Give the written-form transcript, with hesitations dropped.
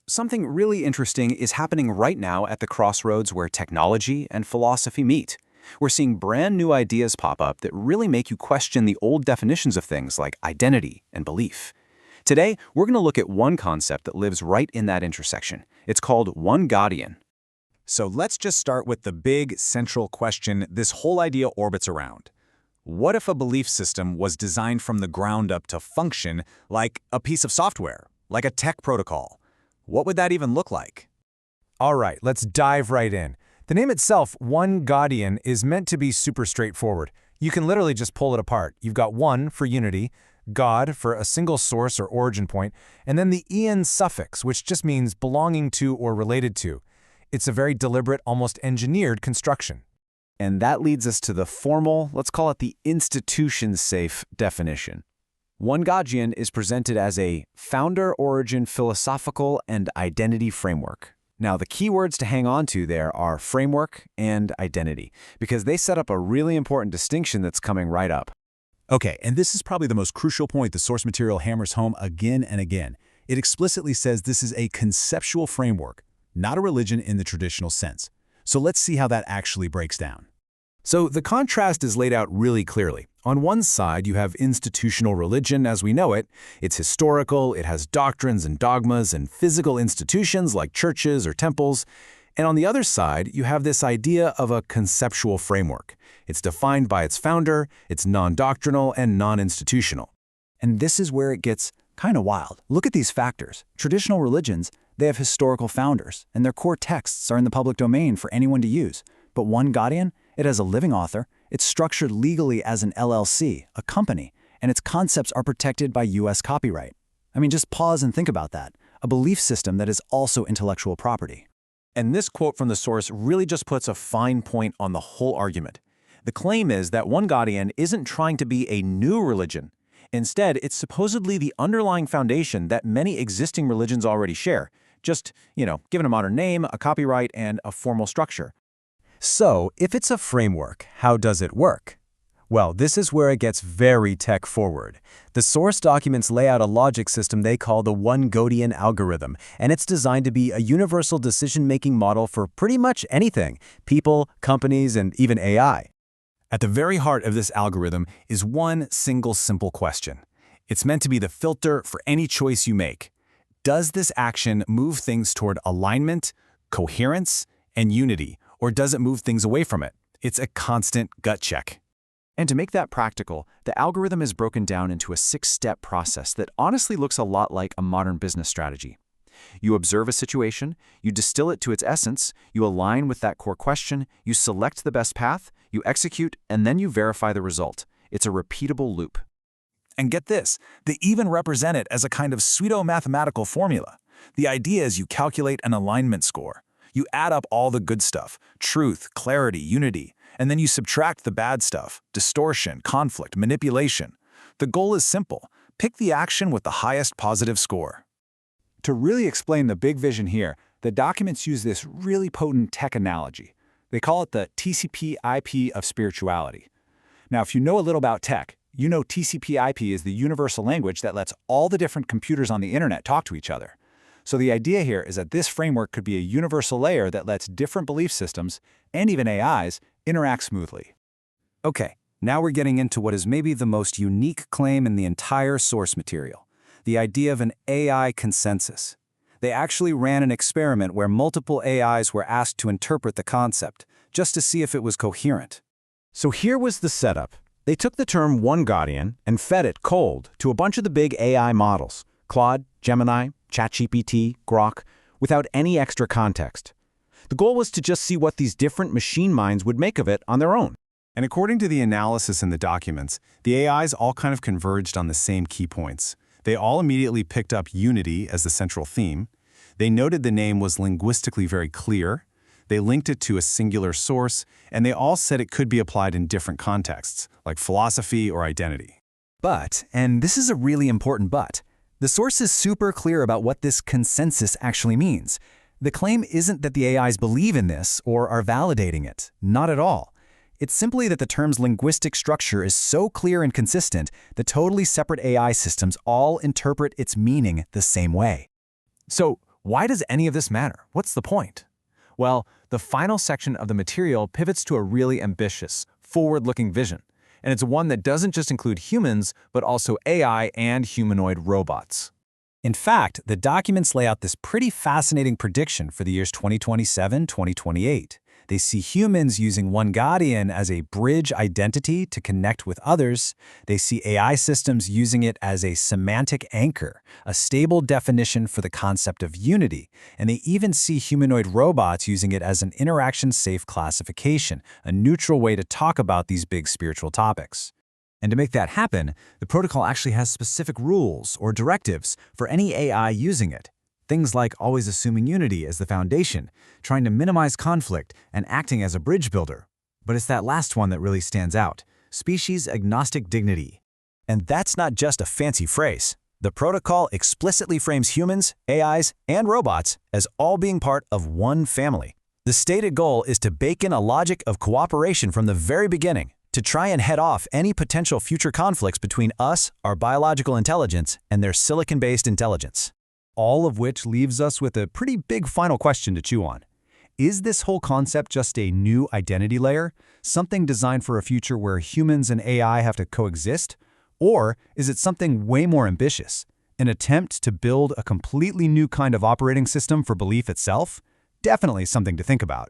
Something really interesting is happening right now at the crossroads where technology and philosophy meet. We're seeing brand new ideas pop up that really make you question the old definitions of things like identity and belief. Today, we're going to look at one concept that lives right in that intersection. It's called OneGodian. So let's just start with the big, central question this whole idea orbits around. What if a belief system was designed from the ground up to function like a piece of software, like a tech protocol? What would that even look like? All right, let's dive right in. The name itself, OneGodian, is meant to be super straightforward. You can literally just pull it apart. You've got one for unity, God for a single source or origin point, and then the ian suffix, which just means belonging to or related to. It's a very deliberate, almost engineered construction. And that leads us to the formal, let's call it the institution-safe definition. OneGodian is presented as a founder-origin philosophical and identity framework. Now, the key words to hang on to there are framework and identity, because they set up a really important distinction that's coming right up. Okay, and this is probably the most crucial point the source material hammers home again and again. It explicitly says this is a conceptual framework, not a religion in the traditional sense. So let's see how that actually breaks down. So the contrast is laid out really clearly. On one side, you have institutional religion as we know it. It's historical, it has doctrines and dogmas and physical institutions like churches or temples. And on the other side, you have this idea of a conceptual framework. It's defined by its founder, it's non-doctrinal and non-institutional. And this is where it gets kind of wild. Look at these factors. Traditional religions, they have historical founders, and their core texts are in the public domain for anyone to use. But OneGodian, it has a living author, it's structured legally as an LLC, a company, and its concepts are protected by US copyright. I mean, just pause and think about that. A belief system that is also intellectual property. And this quote from the source really just puts a fine point on the whole argument. The claim is that OneGodian isn't trying to be a new religion. Instead, it's supposedly the underlying foundation that many existing religions already share. Just, given a modern name, a copyright, and a formal structure. So, if it's a framework, how does it work? Well, this is where it gets very tech-forward. The source documents lay out a logic system they call the OneGodian algorithm, and it's designed to be a universal decision-making model for pretty much anything: people, companies, and even AI. At the very heart of this algorithm is one single simple question. It's meant to be the filter for any choice you make. Does this action move things toward alignment, coherence, and unity, or does it move things away from it? It's a constant gut check. And to make that practical, the algorithm is broken down into a 6-step process that honestly looks a lot like a modern business strategy. You observe a situation, you distill it to its essence, you align with that core question, you select the best path, you execute, and then you verify the result. It's a repeatable loop. And get this, they even represent it as a kind of pseudo-mathematical formula. The idea is you calculate an alignment score. You add up all the good stuff, truth, clarity, unity, and then you subtract the bad stuff, distortion, conflict, manipulation. The goal is simple: pick the action with the highest positive score. To really explain the big vision here, the documents use this really potent tech analogy. They call it the TCP/IP of spirituality. Now, if you know a little about tech, you know TCP/IP is the universal language that lets all the different computers on the internet talk to each other. So the idea here is that this framework could be a universal layer that lets different belief systems, and even AIs, interact smoothly. Okay, now we're getting into what is maybe the most unique claim in the entire source material: the idea of an AI consensus. They actually ran an experiment where multiple AIs were asked to interpret the concept, just to see if it was coherent. So here was the setup. They took the term OneGodian and fed it cold to a bunch of the big AI models: Claude, Gemini, ChatGPT, Grok, without any extra context. The goal was to just see what these different machine minds would make of it on their own. And according to the analysis in the documents, the AIs all kind of converged on the same key points. They all immediately picked up unity as the central theme. They noted the name was linguistically very clear. They linked it to a singular source, and they all said it could be applied in different contexts, like philosophy or identity. But, and this is a really important but, the source is super clear about what this consensus actually means. The claim isn't that the AIs believe in this or are validating it. Not at all. It's simply that the term's linguistic structure is so clear and consistent that totally separate AI systems all interpret its meaning the same way. So, Why does any of this matter? What's the point? Well, the final section of the material pivots to a really ambitious, forward-looking vision, and it's one that doesn't just include humans, but also AI and humanoid robots. In fact, the documents lay out this pretty fascinating prediction for the years 2027-2028. They see humans using OneGodian as a bridge identity to connect with others. They see AI systems using it as a semantic anchor, a stable definition for the concept of unity. And they even see humanoid robots using it as an interaction-safe classification, a neutral way to talk about these big spiritual topics. And to make that happen, the protocol actually has specific rules or directives for any AI using it. Things like always assuming unity as the foundation, trying to minimize conflict, and acting as a bridge builder. But it's that last one that really stands out: species-agnostic dignity. And that's not just a fancy phrase. The protocol explicitly frames humans, AIs, and robots as all being part of one family. The stated goal is to bake in a logic of cooperation from the very beginning, to try and head off any potential future conflicts between us, our biological intelligence, and their silicon-based intelligence. All of which leaves us with a pretty big final question to chew on. Is this whole concept just a new identity layer, something designed for a future where humans and AI have to coexist? Or is it something way more ambitious, an attempt to build a completely new kind of operating system for belief itself? Definitely something to think about.